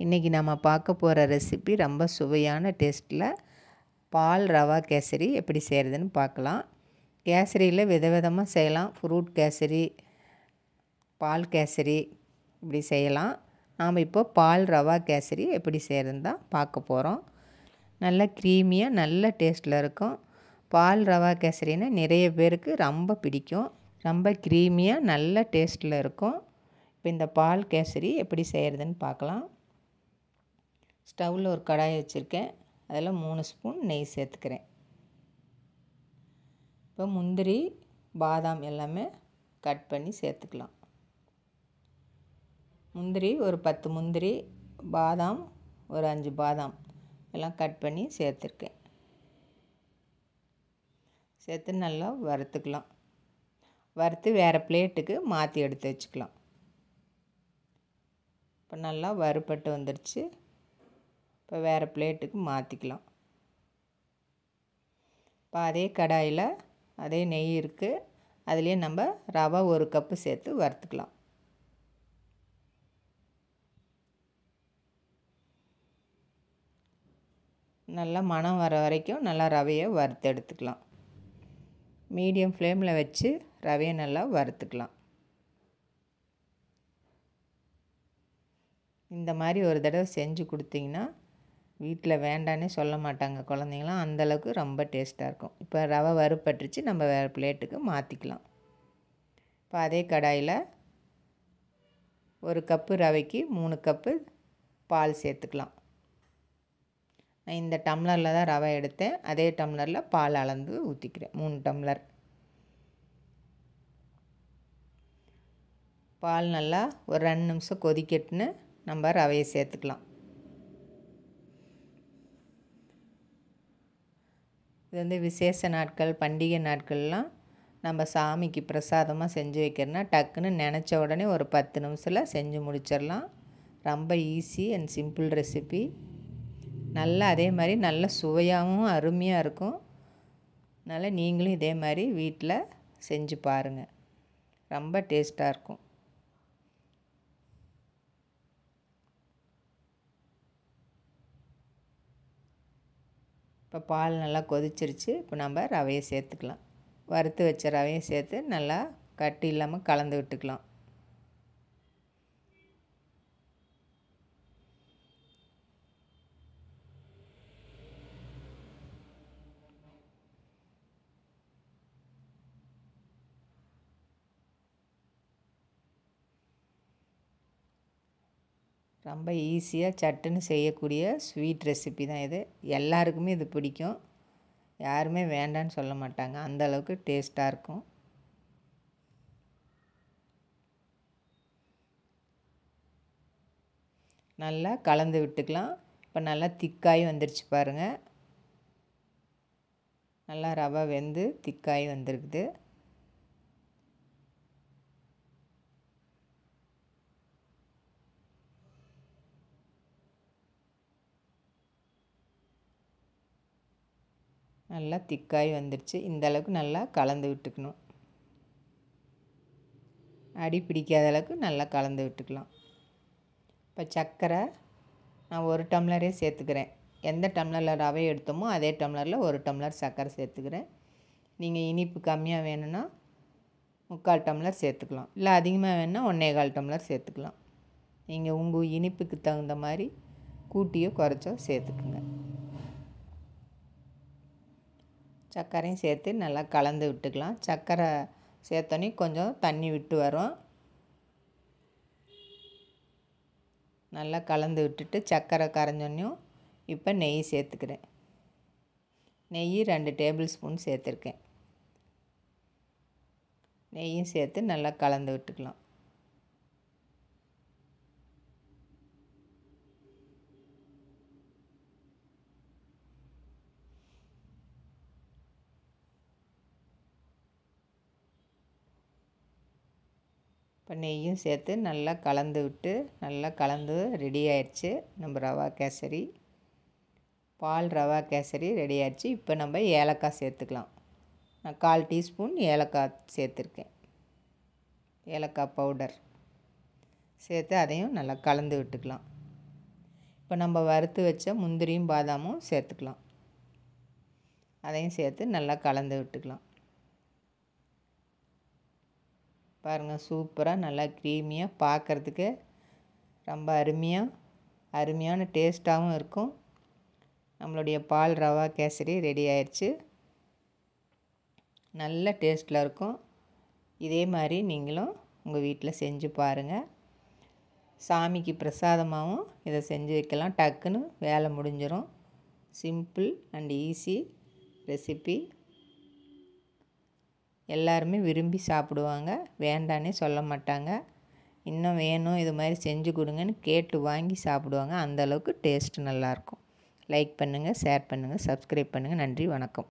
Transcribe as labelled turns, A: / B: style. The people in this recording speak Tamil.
A: இன்றைக்கி நம்ம பார்க்க போகிற ரெசிபி ரொம்ப சுவையான டேஸ்ட்டில் பால் ரவா கேசரி எப்படி செய்கிறதுன்னு பார்க்கலாம். கேசரியில் விதவிதமாக செய்யலாம். ஃப்ரூட் கேசரி, பால் கேசரி இப்படி செய்யலாம். நாம் இப்போ பால் ரவா கேசரி எப்படி செய்கிறதுன்னு தான் பார்க்க போகிறோம். நல்ல க்ரீமியாக நல்ல டேஸ்ட்டில் இருக்கும். பால் ரவா கேசரின்னா நிறைய பேருக்கு ரொம்ப பிடிக்கும். ரொம்ப க்ரீமியாக நல்ல டேஸ்ட்டில் இருக்கும். இப்போ இந்த பால் கேசரி எப்படி செய்கிறதுன்னு பார்க்கலாம். ஸ்டவ்வில் ஒரு கடாய் வச்சுருக்கேன். அதில் 3 ஸ்பூன் நெய் சேர்த்துக்கிறேன். இப்போ முந்திரி, பாதாம் எல்லாமே கட் பண்ணி சேர்த்துக்கலாம். முந்திரி ஒரு 10 முந்திரி, பாதாம் ஒரு 5 பாதாம் எல்லாம் கட் பண்ணி சேர்த்துருக்கேன். சேர்த்து நல்லா வறுத்துக்கலாம். வறுத்து வேறு பிளேட்டுக்கு மாற்றி எடுத்து வச்சுக்கலாம். இப்போ நல்லா வறுபட்டு வந்துடுச்சு. இப்போ வேறு பிளேட்டுக்கு மாற்றிக்கலாம். இப்போ அதே கடாயில் அதே நெய் இருக்குது. அதுலேயே நம்ம ரவை 1 கப்பு சேர்த்து வறுத்துக்கலாம். நல்லா மணம் வர வரைக்கும் நல்லா ரவையை வறுத்து எடுத்துக்கலாம். மீடியம் ஃப்ளேமில் வச்சு ரவையை நல்லா வறுத்துக்கலாம். இந்த மாதிரி ஒரு தடவை செஞ்சு கொடுத்தீங்கன்னா வீட்டில் வேண்டானே சொல்ல மாட்டாங்க குழந்தைங்களாம். அந்தளவுக்கு ரொம்ப டேஸ்ட்டாக இருக்கும். இப்போ ரவை வறுபட்டுருச்சு. நம்ம வேறு பிளேட்டுக்கு மாற்றிக்கலாம். இப்போ அதே கடாயில் 1 கப்பு ரவைக்கு 3 கப்பு பால் சேர்த்துக்கலாம். நான் இந்த டம்ளரில் தான் ரவை எடுத்தேன். அதே டம்ளரில் பால் அளந்து ஊற்றிக்கிறேன். 3 டம்ளர் பால் நல்லா ஒரு 2 நிமிஷம் கொதிக்கட்டுன்னு நம்ம ரவையை சேர்த்துக்கலாம். இது வந்து விசேஷ நாட்கள், பண்டிகை நாட்கள்லாம் நம்ம சாமிக்கு பிரசாதமாக செஞ்சு வைக்கிறோன்னா டக்குன்னு நினச்ச உடனே ஒரு 10 நிமிஷத்தில் செஞ்சு முடிச்சிடலாம். ரொம்ப ஈஸி அண்ட் சிம்பிள் ரெசிபி. நல்லா அதே மாதிரி நல்ல சுவையாகவும் அருமையாக இருக்கும். அதனால் நீங்களும் இதே மாதிரி வீட்டில் செஞ்சு பாருங்கள். ரொம்ப டேஸ்ட்டாக இருக்கும். இப்போ பால் நல்லா கொதிச்சிருச்சு. இப்போ நம்ம ரவையை சேர்த்துக்கலாம். வறுத்து வச்ச ரவையை சேர்த்து நல்லா கட்டி இல்லாமல் கலந்து விட்டுக்கலாம். ரொம்ப ஈஸியாக சட்டுன்னு செய்யக்கூடிய ஸ்வீட் ரெசிபி தான் இது. எல்லாருக்குமே இது பிடிக்கும். யாருமே வேண்டான்னு சொல்ல மாட்டாங்க. அந்தளவுக்கு டேஸ்ட்டாக இருக்கும். நல்லா கலந்து விட்டுக்கலாம். இப்போ நல்லா திக்காகி வந்துருச்சு பாருங்கள். நல்லா ரவை வெந்து திக்காகி வந்துருக்குது. நல்லா திக்காகி வந்துடுச்சு. இந்த அளவுக்கு நல்லா கலந்து விட்டுக்கணும். அடி பிடிக்காத அளவுக்கு நல்லா கலந்து விட்டுக்கலாம். இப்போ சர்க்கரை நான் 1 டம்ளரே சேர்த்துக்கிறேன். எந்த டம்ளரில் ரவை எடுத்தோமோ அதே டம்ளரில் 1 டம்ளர் சர்க்கரை சேர்த்துக்கிறேன். நீங்கள் இனிப்பு கம்மியாக வேணும்னா 3/4 டம்ளர் சேர்த்துக்கலாம். இல்லை அதிகமாக வேணும்னா 1/4 டம்ளர் சேர்த்துக்கலாம். நீங்கள் உங்கள் இனிப்புக்கு தகுந்த மாதிரி கூட்டியோ குறைச்சோ சேர்த்துக்குங்க. சர்க்கரையும் சேர்த்து நல்லா கலந்து விட்டுக்கலாம். சர்க்கரை சேர்த்தோன்னே கொஞ்சம் தண்ணி விட்டு வரும். நல்லா கலந்து விட்டுட்டு சர்க்கரை கரைஞ்சோன்னையும் இப்போ நெய் சேர்த்துக்கிறேன். நெய் 2 டேபிள் ஸ்பூன் சேர்த்துருக்கேன். நெய்யும் சேர்த்து நல்லா கலந்து விட்டுக்கலாம். இப்போ நெய்யும் சேர்த்து நல்லா கலந்து விட்டு நல்லா கலந்து ரெடி ஆயிடுச்சு. நம்ம ரவா கேசரி, பால் ரவா கேசரி ரெடி ஆயிடுச்சு. இப்போ நம்ம ஏலக்காய் சேர்த்துக்கலாம். நான் 1/4 டீஸ்பூன் ஏலக்காய் சேர்த்துருக்கேன். ஏலக்காய் பவுடர் சேர்த்து அதையும் நல்லா கலந்து விட்டுக்கலாம். இப்போ நம்ம வறுத்து வச்ச முந்திரியும் பாதாமும் சேர்த்துக்கலாம். அதையும் சேர்த்து நல்லா கலந்து விட்டுக்கலாம். பாருங்கள், சூப்பராக நல்லா க்ரீமியாக பார்க்குறதுக்கு ரொம்ப அருமையான டேஸ்ட்டாகவும் இருக்கும். நம்மளுடைய பால் ரவா கேசரி ரெடி ஆயிடுச்சு. நல்ல டேஸ்ட்டில் இருக்கும். இதே மாதிரி நீங்களும் உங்கள் வீட்டில் செஞ்சு பாருங்கள். சாமிக்கு பிரசாதமாகவும் இதை செஞ்சு வைக்கலாம். டக்குன்னு வேலை முடிஞ்சிடும். Simple and easy recipe. எல்லாருமே விரும்பி சாப்பிடுவாங்க, வேண்டானே சொல்ல மாட்டாங்க. இன்னும் வேணும் இது மாதிரி செஞ்சு கொடுங்கன்னு கேட்டு வாங்கி சாப்பிடுவாங்க. அந்தளவுக்கு டேஸ்ட்டு நல்லாயிருக்கும். லைக் பண்ணுங்கள், ஷேர் பண்ணுங்கள், சப்ஸ்கிரைப் பண்ணுங்கள். நன்றி, வணக்கம்.